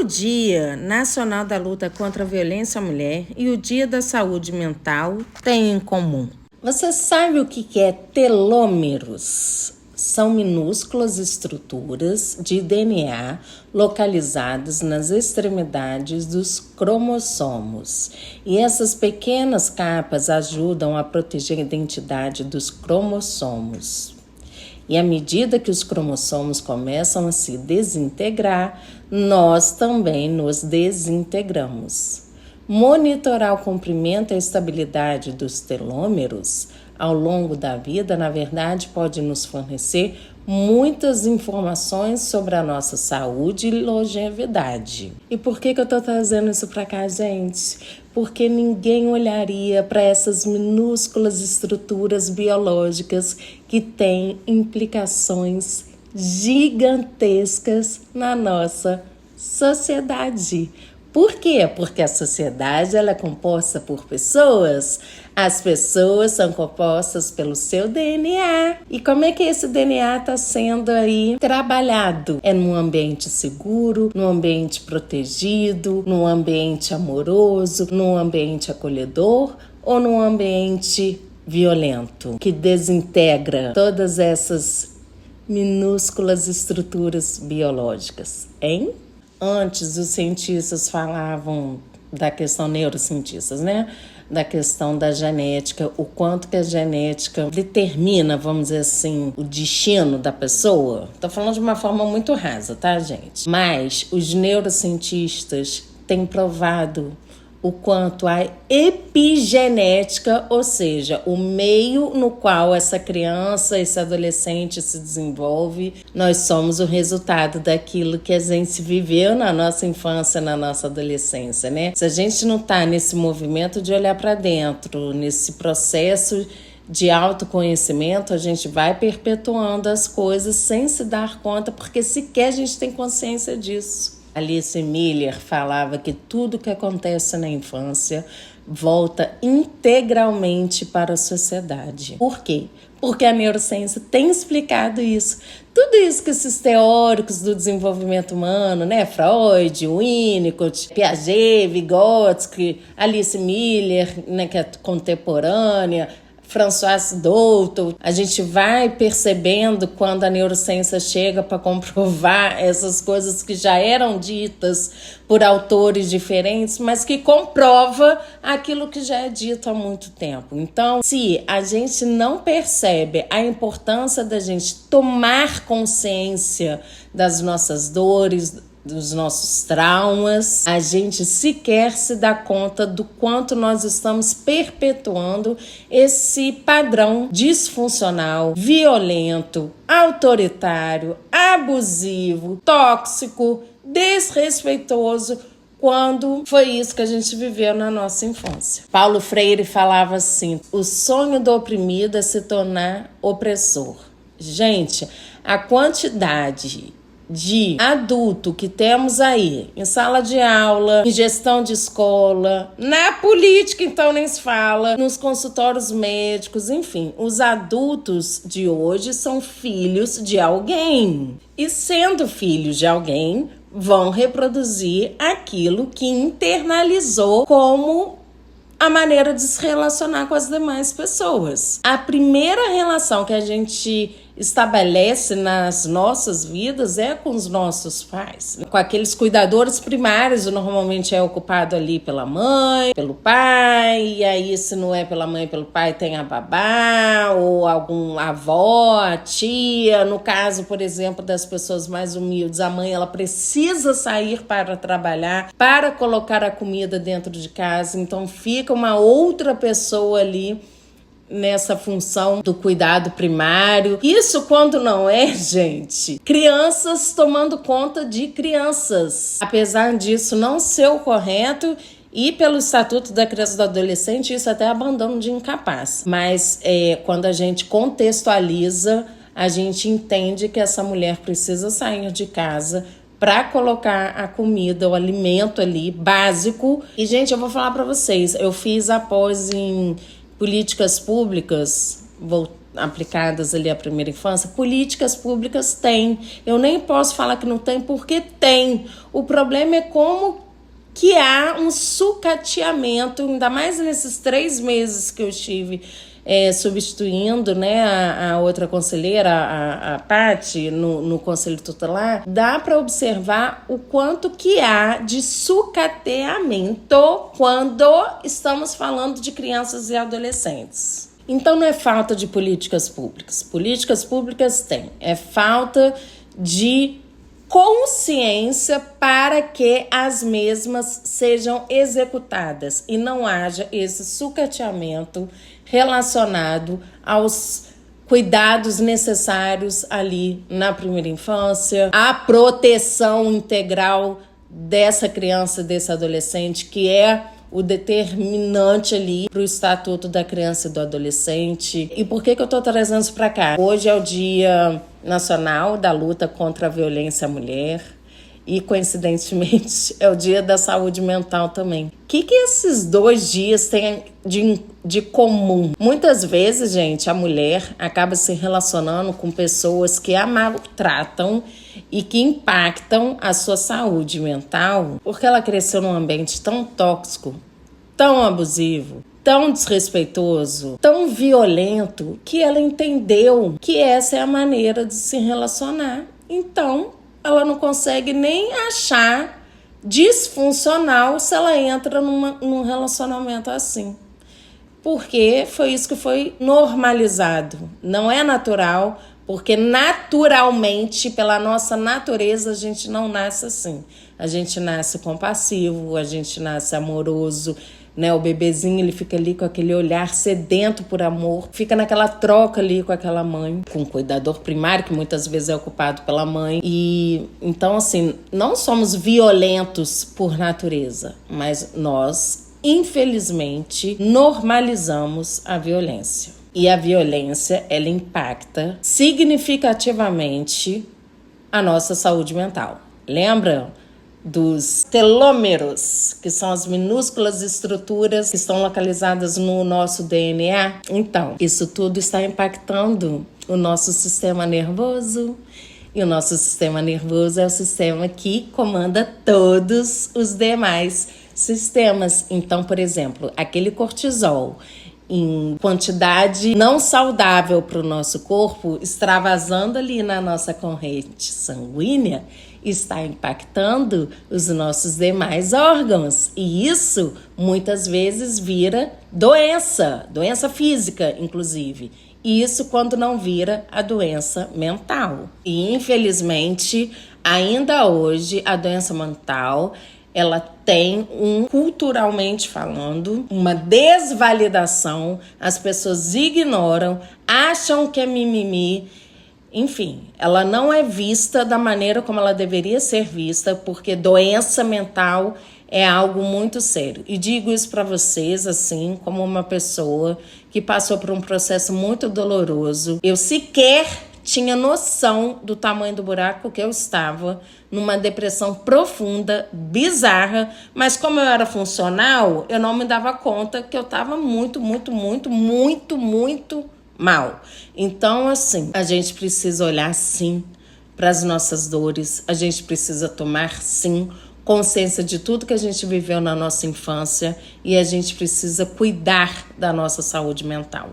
Dia Nacional da Luta contra a Violência à Mulher e o Dia da Saúde Mental têm em comum. Você sabe o que é telômeros? São minúsculas estruturas de DNA localizadas nas extremidades dos cromossomos. E essas pequenas capas ajudam a proteger a identidade dos cromossomos. E à medida que os cromossomos começam a se desintegrar, nós também nos desintegramos. Monitorar o comprimento e a estabilidade dos telômeros ao longo da vida, na verdade, pode nos fornecer muitas informações sobre a nossa saúde e longevidade. E por que eu estou trazendo isso para cá, gente? Porque ninguém olharia para essas minúsculas estruturas biológicas que têm implicações gigantescas na nossa sociedade. Por quê? Porque a sociedade ela é composta por pessoas. As pessoas são compostas pelo seu DNA. E como é que esse DNA está sendo aí trabalhado? É num ambiente seguro, num ambiente protegido, num ambiente amoroso, num ambiente acolhedor ou num ambiente violento, que desintegra todas essas minúsculas estruturas biológicas, hein? Antes, os cientistas falavam da questão, neurocientistas, né? Da questão da genética, o quanto que a genética determina, vamos dizer assim, o destino da pessoa. Tô falando de uma forma muito rasa, tá, gente? Mas os neurocientistas têm provado o quanto a epigenética, ou seja, o meio no qual essa criança, esse adolescente se desenvolve, nós somos o resultado daquilo que a gente viveu na nossa infância, na nossa adolescência, né? Se a gente não tá nesse movimento de olhar para dentro, nesse processo de autoconhecimento, a gente vai perpetuando as coisas sem se dar conta, porque sequer a gente tem consciência disso. Alice Miller falava que tudo que acontece na infância volta integralmente para a sociedade. Por quê? Porque a neurociência tem explicado isso. Tudo isso que esses teóricos do desenvolvimento humano, né? Freud, Winnicott, Piaget, Vygotsky, Alice Miller, né, que é contemporânea, François Doutor, a gente vai percebendo quando a neurociência chega para comprovar essas coisas que já eram ditas por autores diferentes, mas que comprova aquilo que já é dito há muito tempo. Então, se a gente não percebe a importância da gente tomar consciência das nossas dores, dos nossos traumas, a gente sequer se dá conta do quanto nós estamos perpetuando esse padrão disfuncional, violento, autoritário, abusivo, tóxico, desrespeitoso, quando foi isso que a gente viveu na nossa infância. Paulo Freire falava assim: o sonho do oprimido é se tornar opressor. Gente, a quantidade de adulto que temos aí em sala de aula, em gestão de escola, na política então nem se fala, nos consultórios médicos, enfim, os adultos de hoje são filhos de alguém. E sendo filhos de alguém, vão reproduzir aquilo que internalizou como a maneira de se relacionar com as demais pessoas. A primeira relação que a gente estabelece nas nossas vidas é com os nossos pais, com aqueles cuidadores primários, normalmente é ocupado ali pela mãe, pelo pai, e aí se não é pela mãe e pelo pai tem a babá, ou algum avó, a tia. No caso, por exemplo, das pessoas mais humildes, a mãe ela precisa sair para trabalhar, para colocar a comida dentro de casa, então fica uma outra pessoa ali nessa função do cuidado primário. Isso quando não é, gente, crianças tomando conta de crianças. Apesar disso não ser o correto, e pelo Estatuto da Criança e do Adolescente, isso até é abandono de incapaz. Mas quando a gente contextualiza, a gente entende que essa mulher precisa sair de casa para colocar a comida, o alimento ali, básico. E, gente, eu vou falar para vocês, eu fiz após em políticas públicas aplicadas ali à primeira infância? Políticas públicas tem. Eu nem posso falar que não tem, porque tem. O problema é como que há um sucateamento, ainda mais nesses 3 meses que eu estive substituindo, né, a outra conselheira, a Paty, no Conselho Tutelar. Dá para observar o quanto que há de sucateamento quando estamos falando de crianças e adolescentes. Então não é falta de políticas públicas. Políticas públicas tem. É falta de consciência para que as mesmas sejam executadas e não haja esse sucateamento relacionado aos cuidados necessários ali na primeira infância, a proteção integral dessa criança, desse adolescente, que é o determinante ali para o Estatuto da Criança e do Adolescente. E por que eu estou trazendo isso para cá? Hoje é o Dia Nacional da Luta contra a Violência à Mulher e, coincidentemente, é o Dia da Saúde Mental também. O que esses 2 dias têm de comum? Muitas vezes, gente, a mulher acaba se relacionando com pessoas que a maltratam e que impactam a sua saúde mental, porque ela cresceu num ambiente tão tóxico, tão abusivo, tão desrespeitoso, tão violento, que ela entendeu que essa é a maneira de se relacionar. Então, ela não consegue nem achar disfuncional se ela entra num relacionamento assim. Porque foi isso que foi normalizado. Não é natural, porque naturalmente, pela nossa natureza, a gente não nasce assim. A gente nasce compassivo, a gente nasce amoroso, né? O bebezinho, ele fica ali com aquele olhar sedento por amor, fica naquela troca ali com aquela mãe, com o cuidador primário, que muitas vezes é ocupado pela mãe. E então, assim, não somos violentos por natureza, mas nós, infelizmente, normalizamos a violência. E a violência, ela impacta significativamente a nossa saúde mental. Lembra dos telômeros, que são as minúsculas estruturas que estão localizadas no nosso DNA? Então, isso tudo está impactando o nosso sistema nervoso. E o nosso sistema nervoso é o sistema que comanda todos os demais sistemas. Então, por exemplo, aquele cortisol em quantidade não saudável para o nosso corpo, extravasando ali na nossa corrente sanguínea, está impactando os nossos demais órgãos. E isso, muitas vezes, vira doença física, inclusive. E isso quando não vira a doença mental. E, infelizmente, ainda hoje, a doença mental, ela tem culturalmente falando, uma desvalidação. As pessoas ignoram, acham que é mimimi. Enfim, ela não é vista da maneira como ela deveria ser vista, porque doença mental é algo muito sério. E digo isso para vocês, assim, como uma pessoa que passou por um processo muito doloroso. Eu sequer tinha noção do tamanho do buraco que eu estava, numa depressão profunda, bizarra, mas como eu era funcional, eu não me dava conta que eu estava muito mal. Então, assim, a gente precisa olhar, sim, para as nossas dores, a gente precisa tomar, sim, consciência de tudo que a gente viveu na nossa infância e a gente precisa cuidar da nossa saúde mental.